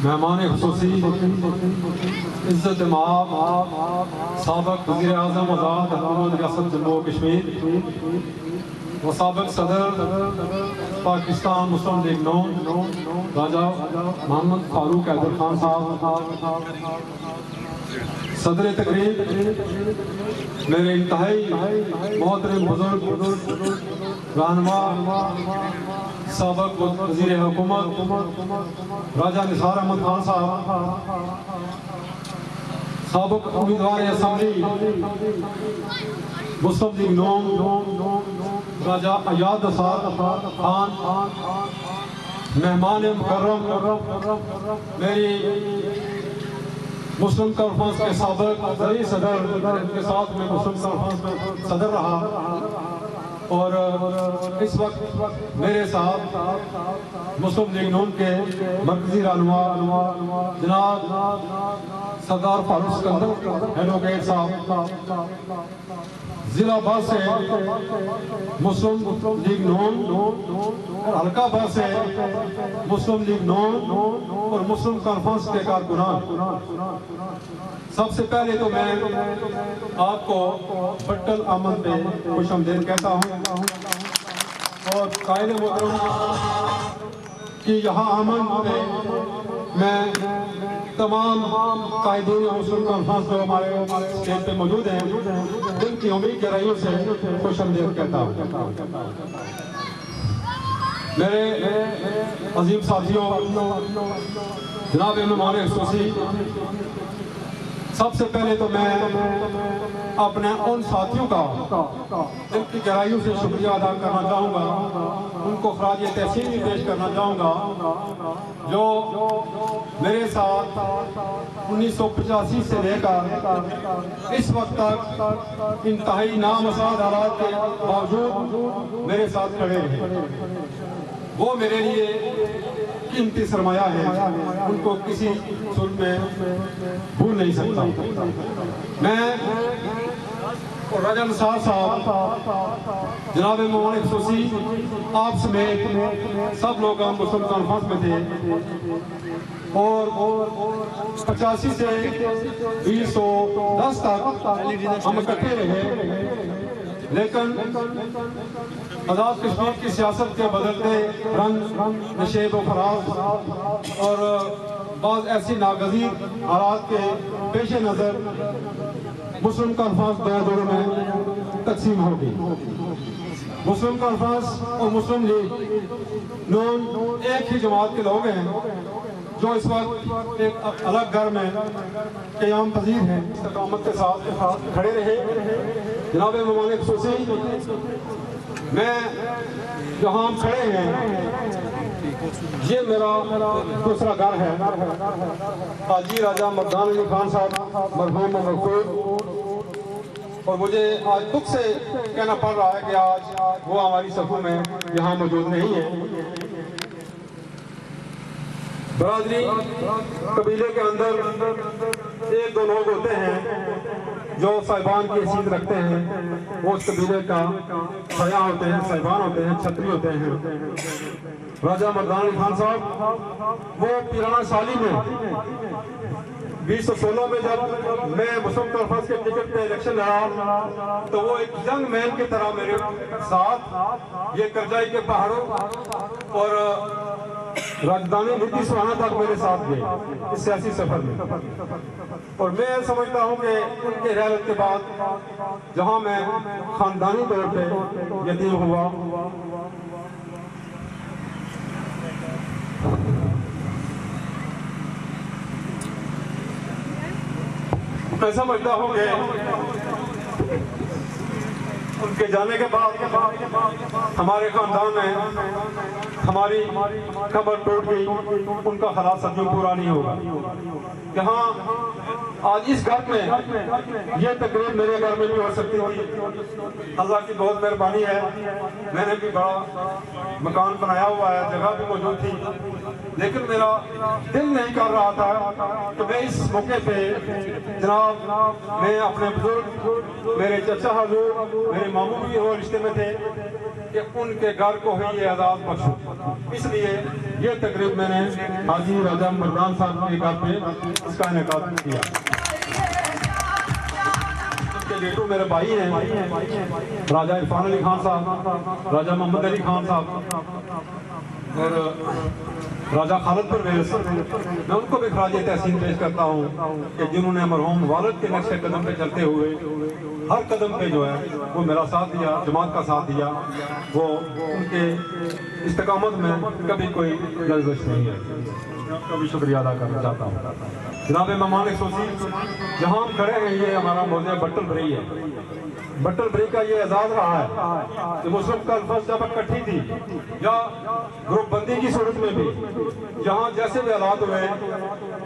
मेहमान खुसूसी इज़्ज़त माब साबिक़ वज़ीर आज़म आज़ाद हुकूमत रियासत जम्मू कश्मीर व साबिक़ सदर पाकिस्तान मुस्लिम लीग नून राजा मोहम्मद फारूक हैदर खान साहब, सदर तकरीब मेरे इंतहाई मोहतरम बुजुर्ग रहनुमा साबिक़ वज़ीर हुकूमत राजा निसार अहमद खान साहब, साबिक़ उम्मीदवार असम्बली मुस्लिम लीग नून राजा अयाद निसार खान, मेहमान मुकर्रम मेरी मुस्लिम कॉन्फ्रेंस के साबिक़ सदर के साथ में मुस्लिम कॉन्फ्रेंस में सदर रहा और इस वक्त मेरे साथ मुस्लिम लीग नून के मरकजी रहनुमा जनाब सरदार फारूक सिकंदर एडवोकेट साहब, जिला बस से मुस्लिम लीग नून और हल्का बस से मुस्लिम लीग नून और मुस्लिम कॉन्फ्रेंस के कारकुनान। सबसे पहले तो मैं आपको बट्टल अमन पे खुशामदीद कहता हूँ और कायद मोहतरम कि यहाँ अमन पे मैं तमाम कायदीन मुस्लिम कॉन्फ्रेंस जो हमारे स्टेज पे मौजूद हैं दिल की उम्मीद गहराइयों से खुशामदीद कहता हूँ। मेरे अजीम साथियों, जनाब मेहमान खुसूसी, सबसे पहले तो मैं अपने उन साथियों का दिल की गहराइयों से शुक्रिया अदा करना चाहूँगा, उनको खराज तहसीन भी पेश करना चाहूँगा जो मेरे साथ 1985 से लेकर इस वक्त तक इंतहाई नामसाद हालात के बावजूद मेरे साथ खड़े रहे। वो मेरे लिए कीमती सरमाया है, उनको किसी सूरत में भूल नहीं सकता। मैं और राजा निसार साहब, जनाब मेहमान खुसूसी, आप समेत सब लोग हम मुस्लिम कॉन्फ्रेंस में थे और 85 से 2010 तक हम इकट्ठे रहे, लेकिन आज़ाद कश्मीर की सियासत के बदलते रंग, नशेब व फराज और बाज़ ऐसी नागज़ीर हालात के पेश नज़र मुस्लिम कॉन्फ्रेंस दो जोड़ों में तकसीम हो गई। मुस्लिम कॉन्फ्रेंस और मुस्लिम लीग नून एक ही जमात के लोग हैं जो इस वक्त एक अलग घर में क़याम पजीर हैं, इस्तकामत के साथ खड़े रहे। जनाब मेहमान खुसूसी, मैं जहाँ हम खड़े हैं ये मेरा दूसरा घर है। हाजी राजा मर्दान अली खान साहब मरहूम मरहूम, और मुझे आज दुख से कहना पड़ रहा है कि आज वो हमारी सफों में यहाँ मौजूद नहीं है। बरादरी कबीले के अंदर एक दो लोग होते हैं जो साहिबान की हैसियत रखते हैं, वो उस कबीले का सया होते हैं, साहिबान होते हैं, छतरी होते हैं। राजा मर्दान अली खान साहब वो पिराना साली में 2016 में जब मैं मुस्लिम कॉन्फ्रेंस के टिकट पे इलेक्शन लड़ा तो वो एक यंग मैन की तरह मेरे साथ ये करजाई के पहाड़ों और राजधानी नीति सुहाना तक मेरे साथ गए इस सियासी सफर में। और मैं समझता हूँ कि उनके रहलत के बाद जहाँ मैं खानदानी तौर पे यतीम हुआ, मैं समझता हूँ कि उनके जाने के बाद हमारे खानदान में हमारी कमर टूट गई, उनका ख्याल सदियों पूरा नहीं होगा। यहाँ आज इस घर में ये तकरीब मेरे घर में भी हो सकती थी, अल्लाह की बहुत मेहरबानी है, मैंने भी बड़ा मकान बनाया हुआ है, जगह भी मौजूद थी, लेकिन मेरा दिल नहीं कर रहा था कि मैं इस मौके पे जनाब मैं अपने बुजुर्ग, मेरे चचा हजूर, मेरे मामू भी वो रिश्ते में थे, कि उनके घर को ही ये आज़ाद बख्शो। इसलिए ये तकरीब मैंने हाजी राजा मर्दान साहब के घर पे इसका इनेकाद किया। उनके बेटू मेरे भाई हैं, राजा इरफान अली खान साहब, राजा मोहम्मद अली खान साहब और राजा खालिद परवेज। मैं उनको भी खराज तहसीन पेश करता हूँ कि जिन्होंने मरहूम वालिद के नक्शे कदम पे चलते हुए हर कदम पे जो है वो मेरा साथ दिया, जमात का साथ दिया। वो उनके इस्तकामत में कभी कोई लफ्ज़ नहीं है। मैं उनका भी शुक्रिया अदा करना चाहता हूँ। जनाब मेहमान सोसी, जहाँ हम खड़े हैं ये हमारा मौज़े बट्टल बरी है। बट्टल बरी का ये एजाज रहा है कि मुस्लिम कॉन्फ्रेंस जब इकट्ठी थी या ग्रुप बंदी की सूरत में भी, यहाँ जैसे भी हालात हुए,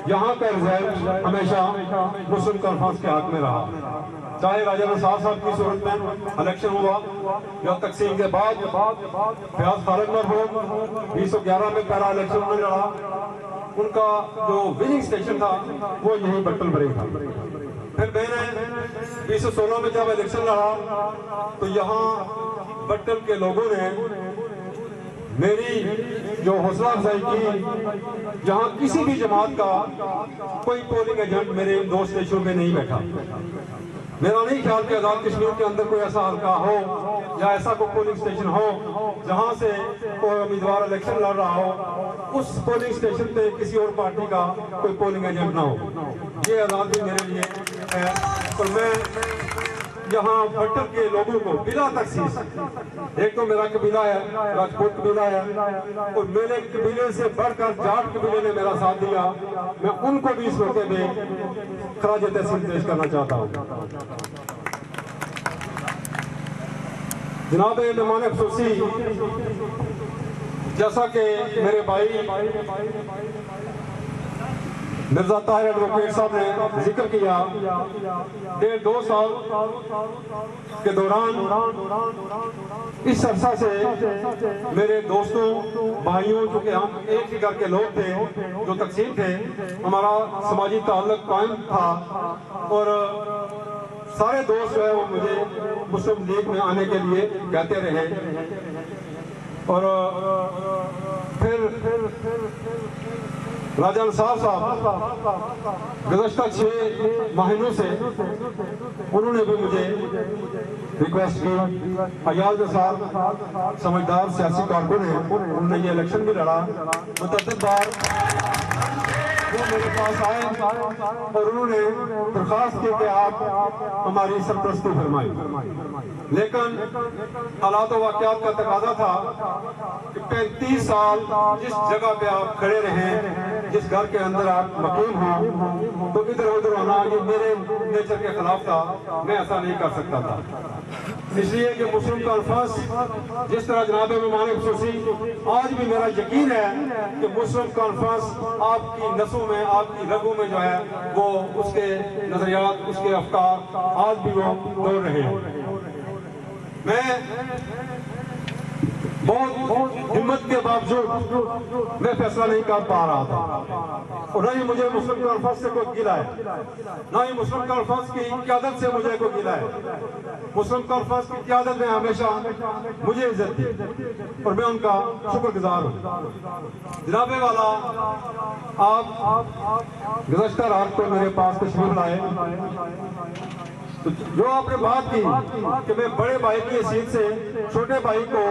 यहाँ का रिजल्ट हमेशा मुस्लिम कॉन्फ्रेंस के हक में रहा। चाहे राजा नसार साहब की सूरत में इलेक्शन हुआ या तकसीम के बाद फयाज खालिद मरहूम 2011 में पहला इलेक्शन उन्होंने लड़ा। उनका जो विनिंग स्टेशन था वो यही बट्टल बरी था। फिर मैंने 2016 में जब इलेक्शन लड़ा तो यहाँ बट्टल के लोगों ने मेरी जो हौसला अफजाई की, जहाँ किसी भी जमात का कोई पोलिंग एजेंट मेरे दो स्टेशनों पे नहीं बैठा। मेरा नहीं ख्याल कि आज़ाद कश्मीर के अंदर कोई ऐसा हल्का हो या ऐसा कोई पोलिंग स्टेशन हो जहां से कोई उम्मीदवार इलेक्शन लड़ रहा हो, उस पोलिंग स्टेशन पे किसी और पार्टी का कोई पोलिंग एजेंट ना हो। ये आज़ादी मेरे लिए है। और मैं यहाँ बट्टल के लोगों को बिला तखसीस, एक तो मेरा कबीला है, राजपूत कबीला है, और मेरे कबीले से बढ़कर जाट कबीले ने मेरा साथ दिया। मैं उनको भी इस मौके में खराज तहसीन पेश करना चाहता हूँ। जनाब मेहमान खुसूसी, जैसा कि मेरे भाई मिर्जा ताहिर एडवोकेट साहब ने जिक्र किया, 1.5-2 साल के दौरान इस अरसा से मेरे दोस्तों भाइयों, चूंकि हम एक ही घर के लोग थे, जो तकसीम थे, हमारा समाजी ताल्लुक कायम था और सारे दोस्त जो है वो मुझे मुस्लिम लीग में आने के लिए कहते रहे। और फिर राजा नसार साहब गुज़श्ता 6 महीनों से उन्होंने भी मुझे रिक्वेस्ट की। अयाज नसार समझदार सियासी कारकुन है, उन्होंने ये इलेक्शन भी लड़ा। मुतअद्दिद बार वो मेरे पास आए और उन्होंने दरख्वास्त की कि आप हमारी सरपरस्ती फरमाई। लेकिन हालात और वाक़यात का तकाजा था कि 35 साल जिस जगह पे आप खड़े रहे, जिस घर के अंदर आप मकीन हो, तो इधर उधर होना ये मेरे नेचर के खिलाफ था। मैं ऐसा नहीं कर सकता था। इसलिए कि मुस्लिम कॉन्फ्रेंस जिस तरह जनाब मेहमान खुसूसी, आज भी मेरा यकीन है कि मुस्लिम कॉन्फ्रेंस आपकी नसों में, आपकी रगों में जो है वो उसके नजरियात, उसके अफकार आज भी वो दौड़ रहे हैं। मैं बहुत हिम्मत के बावजूद मैं फैसला नहीं कर पा रहा था, और न ही मुझे मुस्लिम कॉन्फ्रेंस से कोई गिला है, न ही मुस्लिम कॉन्फ्रेंस की क़यादत से मुझे कोई गिला है। मुस्लिम कॉन्फ्रेंस की क़यादत ने हमेशा मुझे इज्जत दी और मैं उनका शुक्रगुजार हूँ। जनाब वाला, आप गुज़श्ता रात को मेरे पास तशरीफ लाए, तो जो आपने बात की कि मैं बड़े भाई की हैसियत से छोटे भाई को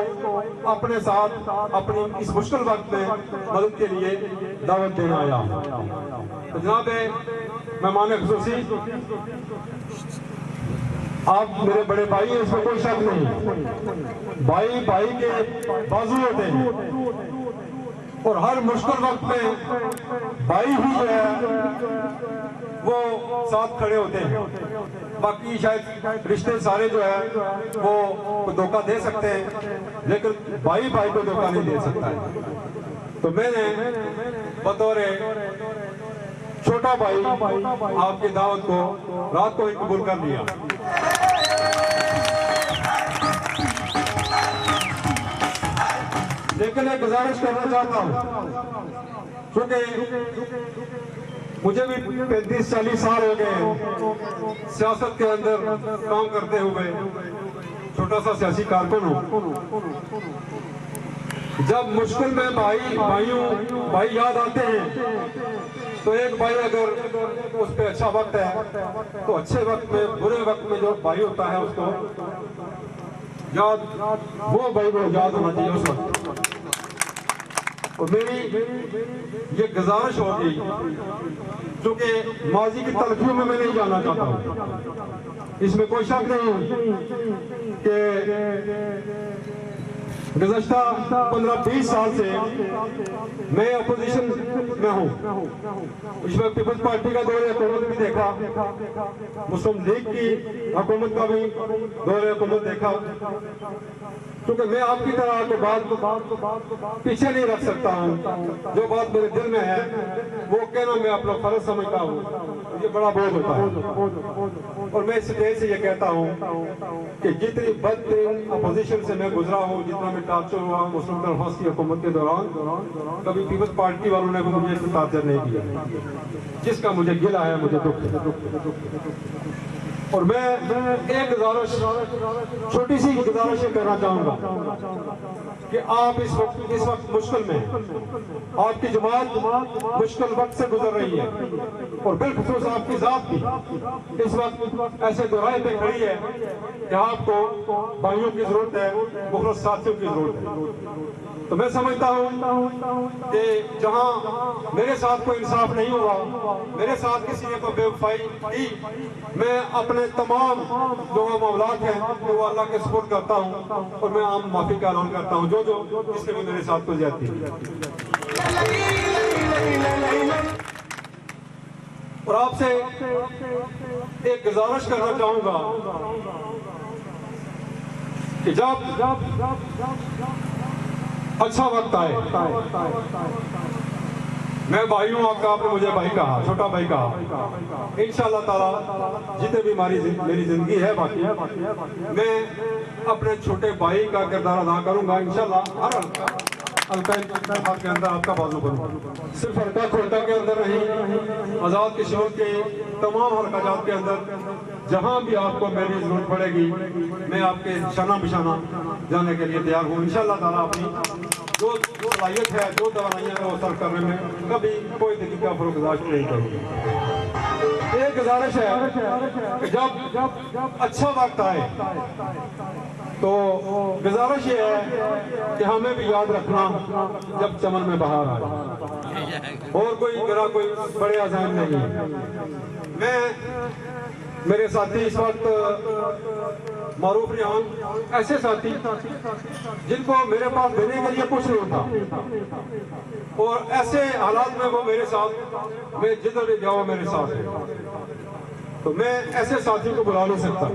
अपने साथ अपनी इस मुश्किल वक्त में मदद के लिए दावत देने आया। तो जनाब मेहमान खुसूसी, आप मेरे बड़े भाई हैं, इसमें कोई शक नहीं। भाई भाई के बाजू होते हैं और हर मुश्किल वक्त में भाई ही जो है वो साथ खड़े होते हैं। बाकी शायद रिश्ते सारे जो है वो धोखा दे सकते हैं, लेकिन भाई भाई को धोखा नहीं दे सकता है। तो मैंने बतौर छोटा भाई आपकी दावत को रात को ही कबूल कर लिया। लेकिन एक गुजारिश करना चाहता हूँ, क्योंकि मुझे भी 35-40 साल हो गए सियासत के अंदर काम करते हुए। छोटा सा सियासी कारकुन हूँ। जब मुश्किल में भाई याद आते हैं तो एक भाई अगर उस पर अच्छा वक्त है तो अच्छे वक्त में, बुरे वक्त में जो भाई होता है उसको याद, वो भाई को याद होना चाहिए उस वक्त। और मेरी ये गुजारिश होगी, क्योंकि माजी की तलखियों में मैं नहीं जाना चाहता हूँ, इसमें कोई शक नहीं कि गुज़श्ता 15-20 साल से मैं अपोजिशन में हूँ। इसमें पीपल्स पार्टी का दौर हुकूमत भी देखा, मुस्लिम लीग की हुकूमत का भी दौर हुकूमत देखा, क्योंकि मैं आपकी तरह के बात पीछे नहीं रख सकता हूँ। जो बात मेरे दिल में है वो कहना मैं अपना फर्ज समझता हूँ, ये बड़ा बोझ होता है। और मैं इस स्टेज से ये कहता हूँ कि जितनी बदतरीन अपोजिशन से मैं गुजरा हूँ, जितना मैं टार्चर हुआ मुस्लिम तलफाज की हुकूमत के दौरान, कभी पीपल्स पार्टी वालों ने मुझे इस टार्चर नहीं किया, जिसका मुझे गिला है, मुझे दुख है। और मैं एक गुजारिश, छोटी सी गुजारिश करना चाहूंगा कि आप इस वक्त मुश्किल में, आपकी जमात मुश्किल वक्त से गुजर रही है, और बिलखुसूस आपकी जात भी इस वक्त ऐसे दोराहे पे खड़ी है कि आपको भाइयों की जरूरत है, मुखलस साथियों की जरूरत है। तो मैं समझता हूँ कि जहाँ मेरे साथ कोई इंसाफ नहीं हुआ, मेरे साथ किसी ने कोई बेवफाई की, मैं अपने तमाम जो मामलात हैं वो अल्लाह के सुपुर्द करता हूँ, और मैं आम माफी का ऐलान करता हूँ जो जिसने भी मेरे साथ कोई ज्यादती की। और आपसे एक गुजारिश करना चाहूंगा कि जब अच्छा वक्त आए, मैं भाई हूँ आपका, आपने मुझे भाई कहा, छोटा भाई कहा, इंशाअल्लाह ताला जितने भी मेरी जिंदगी है बाकी, मैं अपने छोटे भाई का किरदार अदा करूंगा इंशाअल्लाह। हर हल्का के अंदर आपका बाजू करूँगा, सिर्फ हल्का खोटा के अंदर नहीं, आज़ाद कश्मीर के तमाम हल्काजात के अंदर जहाँ भी आपको मेरी जरूरत पड़ेगी, मैं आपके शाना बिशाना जाने के लिए तैयार हूँ इंशाअल्लाह ताला। अपनी जो सलाहियत है, जो दवाइयाँ हैं वो सर करने में कभी कोई तरीका फरोख्त नहीं करूँगी। एक गुजारिश है कि जब अच्छा वक्त आए तो गुजारिश ये है कि हमें भी याद रखना जब चमन में बहार आए, और मेरा कोई बड़े अज़ाम नहीं है। मैं, मेरे साथी इस वक्त मारूफ रियान, ऐसे साथी जिनको मेरे पास देने के लिए कुछ नहीं था, और ऐसे हालात में वो मेरे साथ, मैं जिधर भी जाऊँ मेरे साथ है, तो मैं ऐसे साथी को बुला नहीं सकता।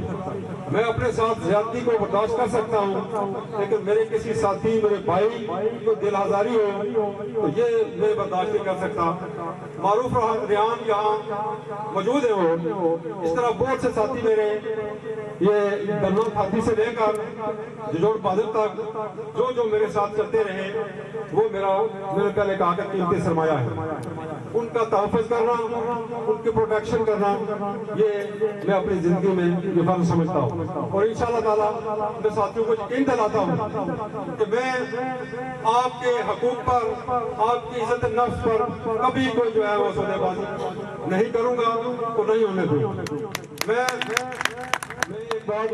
मैं अपने साथ ज्यादती को बर्दाश्त कर सकता हूँ, लेकिन मेरे किसी साथी, मेरे भाई को दिल आजारी हो तो ये मैं बर्दाश्त नहीं कर सकता। मारूफ रियान यहाँ मौजूद है, वो इस तरह बहुत से साथी मेरे, ये दरनाम फाती से लेकर जोड़ बादल तक जो मेरे साथ चलते रहे, वो मैंने पहले कहा कि कीमती सरमाया है। उनका तहफ़्फ़ुज़ करना, उनकी प्रोटेक्शन करना, ये मैं अपनी जिंदगी में ये फर्ज समझता हूँ। और इंशाअल्लाह ताला मैं साथियों को यकीन दिलाता हूँ कि मैं आपके हकूक़ पर, आपकी इज़्ज़त नफ्स पर कभी कोई जो है वो सौदेबाजी नहीं करूँगा, तो नहीं होने दूँगा। मैं एक बात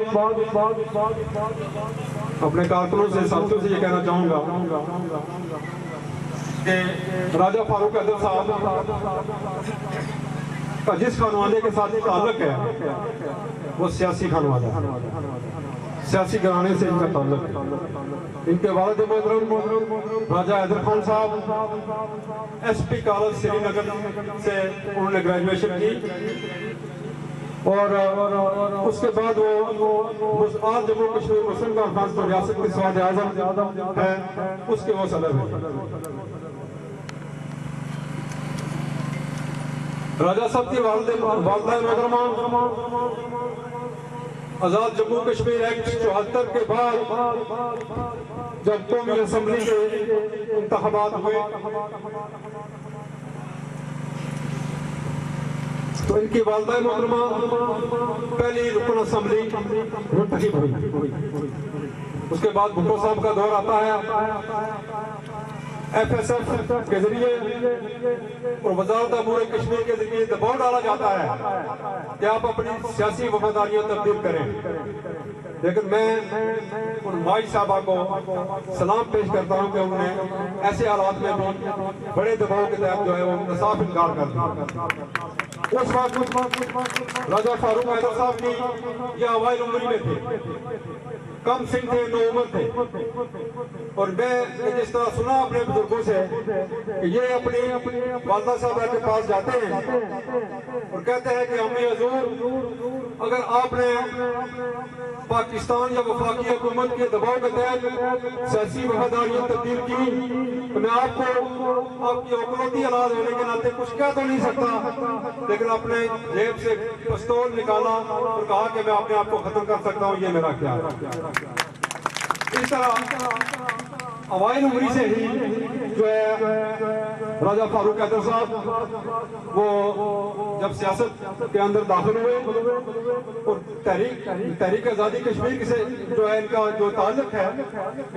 अपने कारकुनों से, साथियों से ये कहना चाहूँगा कि राजा फारूक अदल साहब का जिस खानवादे के साथ ताल्लुक है वो सियासी खानवादा, सियासी घराने से इनका ताल्लुक है। इनके वालिद मोहतरम राजा हैदर खान साहब SP कॉलेज श्रीनगर से उन्होंने ग्रेजुएशन की, और उसके बाद वो आज जम्मू कश्मीर मुस्लिम कॉन्फ्रेंस तो रियासत के सवाद आज़म है, उसके वो सदर हैं। राजा साहब की वालदा मोहतरमा आज़ाद जम्मू कश्मीर एक्ट 74 के बाद जब कौमी असम्बली के इंतखाबात हुए तो इनकी वालदा मोहतरमा पहली रुकन असम्बली मुंतखब हुई। उसके बाद भुट्टो साहब का दौर आता है, FSF के जरिए और वजारत अमूर कश्मीर के जरिए दबाव डाला जाता है कि आप अपनी सियासी वफादारियां तब्दील करें। लेकिन मैं उन माई साहबा को सलाम पेश करता हूं कि उन्होंने ऐसे हालात में भी बड़े दबाव के तहत जो है वो साफ इनकार कर दिया। उस वक्त राजा फारूक हैदर साहब की ये हवाई उम्री में थे, कम सिंह थे, नौमर थे। और मैं जिस तरह सुना अपने बुजुर्गों से कि ये अपनी वालदा साहबा के पास जाते हैं और कहते हैं कि अम्मी हजूर, अगर आपने पाकिस्तान या वफाकी हुकूमत के दबाव के तहत सियासी वफादारियां तब्दील की तो मैं आपको आपकी औकलौती औलाद होने के नाते कुछ कह तो नहीं सकता, लेकिन अपने जेब से पिस्तौल निकाला और कहा कि मैं अपने आप को खत्म कर सकता हूँ, ये मेरा ख्याल है। इस तरह हवाई उम्री से ही जो है राजा फारूक हैदर साहब वो जब सियासत के अंदर दाखिल हुए और तहरीक आज़ादी कश्मीर से जो है इनका जो ताल्लुक है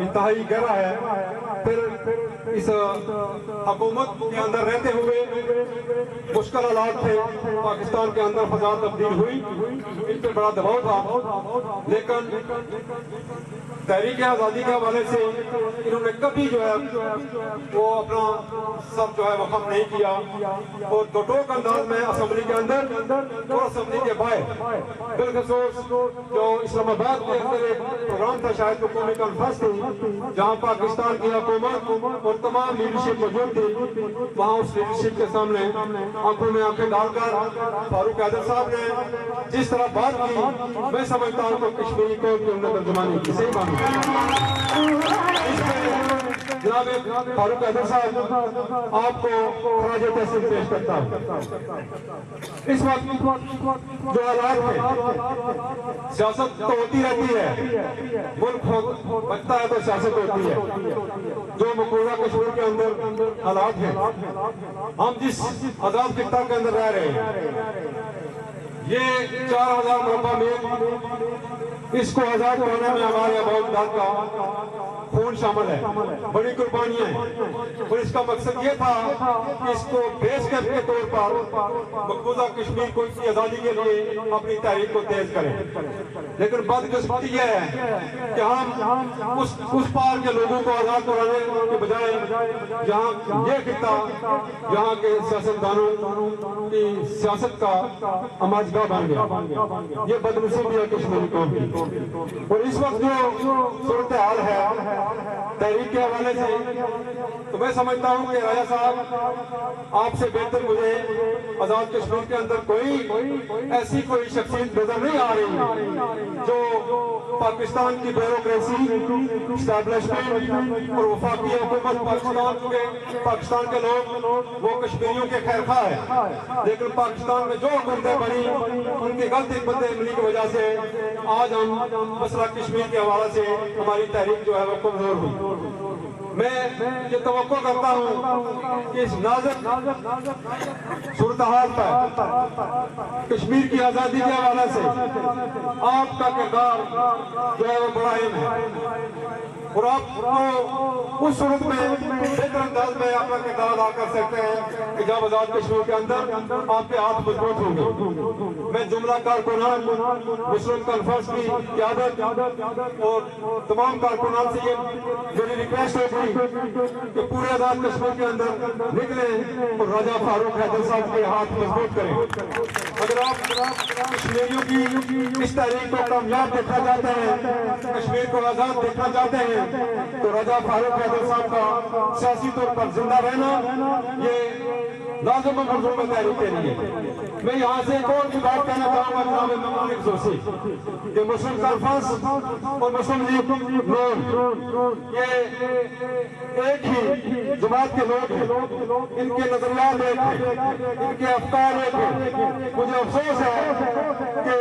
इंतहाई गहरा है। फिर इस हुकूमत के अंदर रहते हुए मुश्किल हालात थे, पाकिस्तान के अंदर फसाद तब्दील हुई, इन पर बड़ा दबाव था, लेकिन तहरीक आज़ादी के हवाले से इन्होंने कभी जो है वो अपना सब जो है वो कम नहीं किया और दो टोक अंदाज में असेंबली के अंदर और असेंबली के बाहर बिलखसूस जो इस्लामाबाद के अंदर एक प्रोग्राम था, शायद हुकूमती कॉन्फ्रेंस थी, जहाँ पाकिस्तान की हुकूमत और तमाम लीडरशिप मौजूद थी। वहाँ उस लीडरशिप के सामने आंखों में आंखें डालकर फारूक हैदर साहब ने जिस तरह बात की, मैं समझता हूँ तो कश्मीरी कौम की उन्होंने तर्जुमानी की। सही बात जनाब फारूक हैदर साहब आपको खराज तहसीन पेश करता हूँ। इस वक्त जो हालात है, सियासत तो होती रहती है, मुल्क बनता है तो सियासत होती है। जो मकबूजा कश्मीर के अंदर हालात है, हम जिस आजाद खित्ता के अंदर रह रहे हैं, ये 4000 मुरब्बा मील, इसको आजाद करने में हमारे आबाद का खून शामिल है, बड़ी कुर्बानियां हैं। और इसका मकसद ये था कि इसको बेस कैंप के तौर पर मकबूजा कश्मीर को इसकी आज़ादी के लिए अपनी तहरीक को तेज करें। लेकिन बदकिस्मती यह है कि हम उस पार के लोगों को आज़ाद कराने के बजाय यहाँ ये खिता यहाँ के सियासतदानों की सियासत का अमाजगा बन गया। ये बदनसीबी है कश्मीरी कौम की। और इस वक्त जो सूरत हाल है तहरीक के हवाले से, तो मैं समझता हूँ कि राजा साहब आपसे बेहतर मुझे आजाद कश्मीर के अंदर कोई ऐसी कोई शख्सियत नजर नहीं आ रही जो पाकिस्तान की ब्यूरोक्रेसी, एस्टैब्लिशमेंट और वफाकी हुकूमत पाकिस्तान के लोग वो कश्मीरियों के खैर खा है। लेकिन पाकिस्तान में जो हुकूमतें बनी उनकी गलत हिकमत अमली की वजह से आज हम मसला कश्मीर के हवाले से हमारी तहरीक जो है वो कमजोर हुई। मैं ये तवक्को करता हूँ कि इस नाजुक सूरत हाल पर कश्मीर की आज़ादी के हवाले से आपका किरदार जो है वो बड़ा अहम है और आप उस सूरत में बेहतर अंदाज में अपना किरदार अदा कर सकते हैं कि जब आज़ाद कश्मीर के अंदर आपके हाथ मजबूत होंगे। मैं जुमला कारकुनान मुस्लिम कॉन्फ्रेंस की क़यादत और तमाम कारकुनान से ये मेरी रिक्वेस्ट होगी कि पूरे आज़ाद कश्मीर के अंदर निकले और राजा फारूक हैदर साहब के हाथ मजबूत करें। अगर आप कश्मीरियों की इस तहरीक को कामयाब देखना चाहते हैं, कश्मीर को आज़ाद देखना चाहते हैं, तो राजा फारूक हैदर साहब का सियासी तौर पर जिंदा रहना ये लाज़िम मरज़ूम तहरीक के लिए। मैं यहाँ से एक और भी बात कहना चाहूँगा जनाब ममालिक जोशी कि मुस्लिम कॉन्फ्रेंस और मुस्लिम लीग नून ये एक ही जमात के लोग हैं, इनके नजरियात एक हैं, इनके अफकार एक हैं। मुझे अफसोस है कि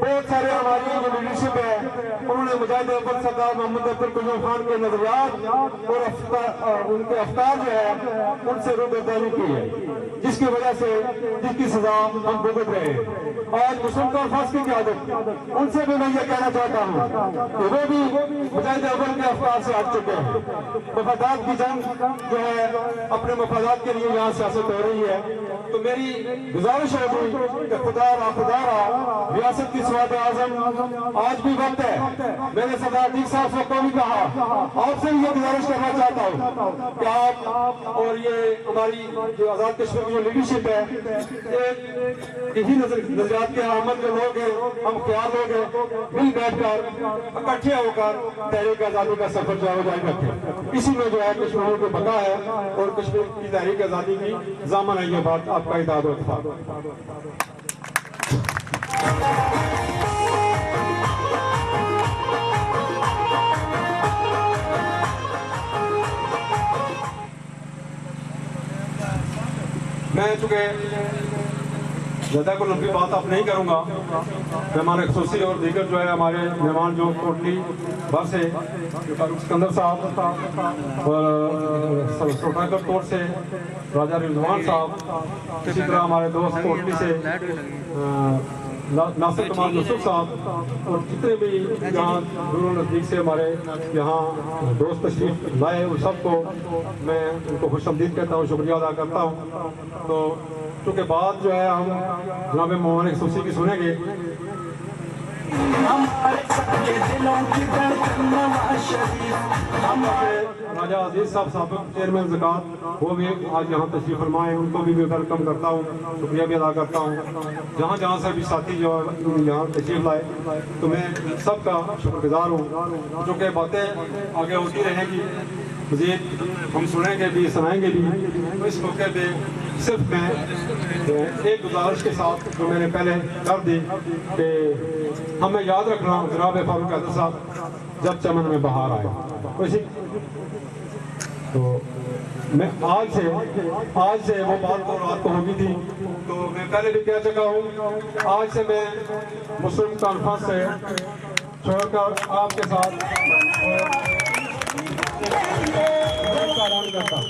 बहुत सारे हमारी जो लीडरशिप है उन्होंने मुजाहिद अव्वल सरदार मोहम्मद अब्दुल कयूम खान के नजरियात और उनके अफकार जो है उनसे रुगरदारी की है, जिसकी वजह से जिसकी सजा हम भुगत रहे हैं। आज मुस्लिम कॉन्फ्रेंस की क्यादत, उनसे भी मैं ये कहना चाहता हूँ कि वो भी मुजाहिद अव्वल के अफकार से हट चुके हैं। मफादात की जंग जो है, अपने मफादात के लिए यहाँ सियासत हो रही है। तो मेरी गुजारिश होगी कि खुदा रियासत की स्वाद आजम आज भी वक्त है। मैंने सरदार अतीक साहब को भी कहा, आपसे भी ये गुजारिश करना चाहता हूँ कि आप और ये हमारी जो आजाद कश्मीर की जो लीडरशिप है, यही नजरियात के अहमद जो लोग हैं, हम ख्याल लोग हैं, मिल बैठकर इकट्ठे होकर तहरीक आजादी का सफर जारी रखें। इसी में जो है कश्मीर को बका है और कश्मीर की तहरीक आजादी की ज़ामन है। ये बात आपका इताद और इत्तेफाक। मैं चूंकि ज़्यादा को लंबी बात आप नहीं करूँगा, मेहमान खसूसी और दीगर जो है हमारे मेहमान जो कोटली भर से सिकंदर साहब और सोटाकर तौर से राजा रिजवान साहब, इसी तरह हमारे दोस्त कोटली से नासिर कमाल यूसुफ साहब और जितने भी यहाँ दूर नज़दीक से हमारे यहाँ दोस्त तशरीफ लाए, उन सबको मैं उनको खुशआमदीद कहता हूँ, शुक्रिया अदा करता हूँ। तो चूँकि बात जो है हम जनाब मेहमान खसूसी की सुनेंगे, राजा अजीज साहब साबिक चेयरमैन ज़कात, वो भी आज यहाँ तशरीफ फरमाए, उनको भी मैं वेलकम करता हूँ, शुक्रिया भी अदा करता हूँ। जहाँ जहाँ से भी साथी जो यहाँ तशरीफ लाए, तो मैं सबका शुक्रगुजार हूँ। जो कि बातें आगे होती रहेंगी, मज़ीद हम सुनेंगे भी, सुनाएंगे भी। तो इस मौके पे सिर्फ मैं एक गुजारिश के साथ जो मैंने पहले कर दी कि हमें याद रखना जनाब फारूक हैदर साहब जब चमन में बहार आए। तो मैं आज से वो बात तो रात को होगी थी, तो मैं पहले भी कह चुका हूँ। आज से मैं मुस्लिम कॉन्फ्रेंस से छोड़कर आपके साथ ऐलान करता हूँ।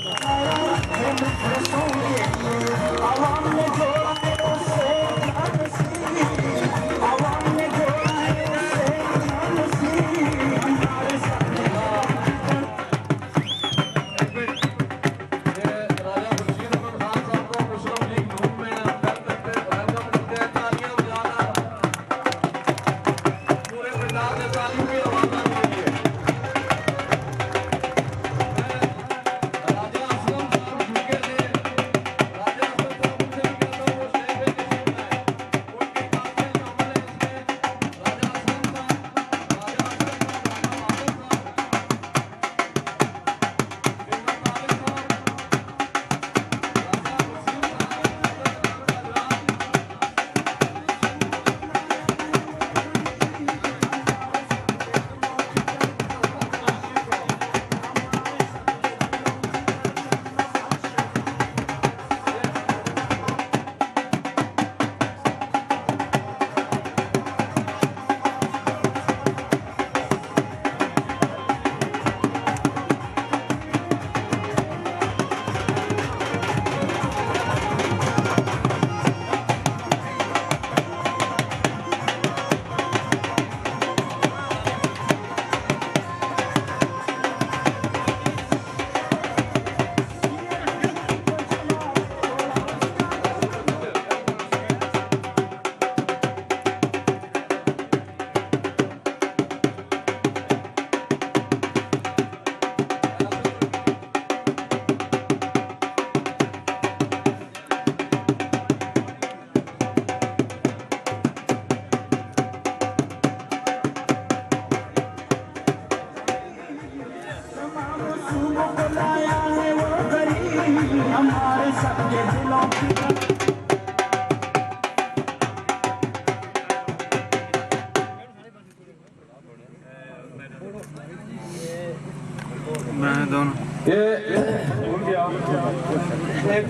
एक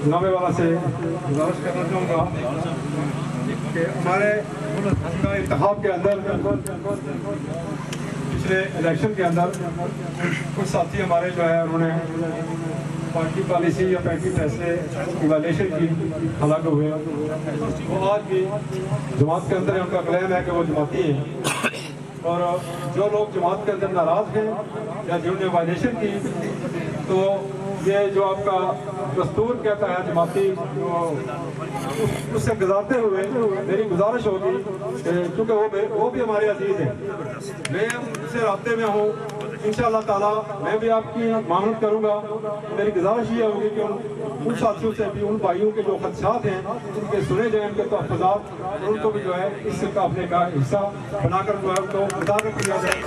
नवे वाला से गुजारिश करना चाहूँगा कि हमारे इंतखाब के अंदर पिछले इलेक्शन के अंदर कुछ साथी हमारे जो है उन्होंने पार्टी पॉलिसी या पार्टी फैसले इवैल्यूएशन की हलाक हुए, वो आज भी जमात के अंदर उनका क्लेम है कि वो जमाती हैं। और जो लोग जमात के अंदर नाराज़ हैं या जिन्होंने वायलेशन की, तो ये जो आपका दस्तूर कहता है जमाती, उससे गुजारते हुए मेरी गुजारिश होगी क्योंकि वो भी हमारे अजीज़ हैं, मैं उनसे राब्ते में हूँ। इंशाअल्लाह ताला मैं भी आपकी मामूल करूँगा। मेरी गुजारिश ये होगी कि उन साथियों से भी, उन भाइयों के जो खदशात हैं उनके सुने जाएँ, उनके तहफ़्फ़ुज़ात, उनको भी जो है इसका अपने का हिस्सा बनाकर जो है उनको मुताबिक किया जाए।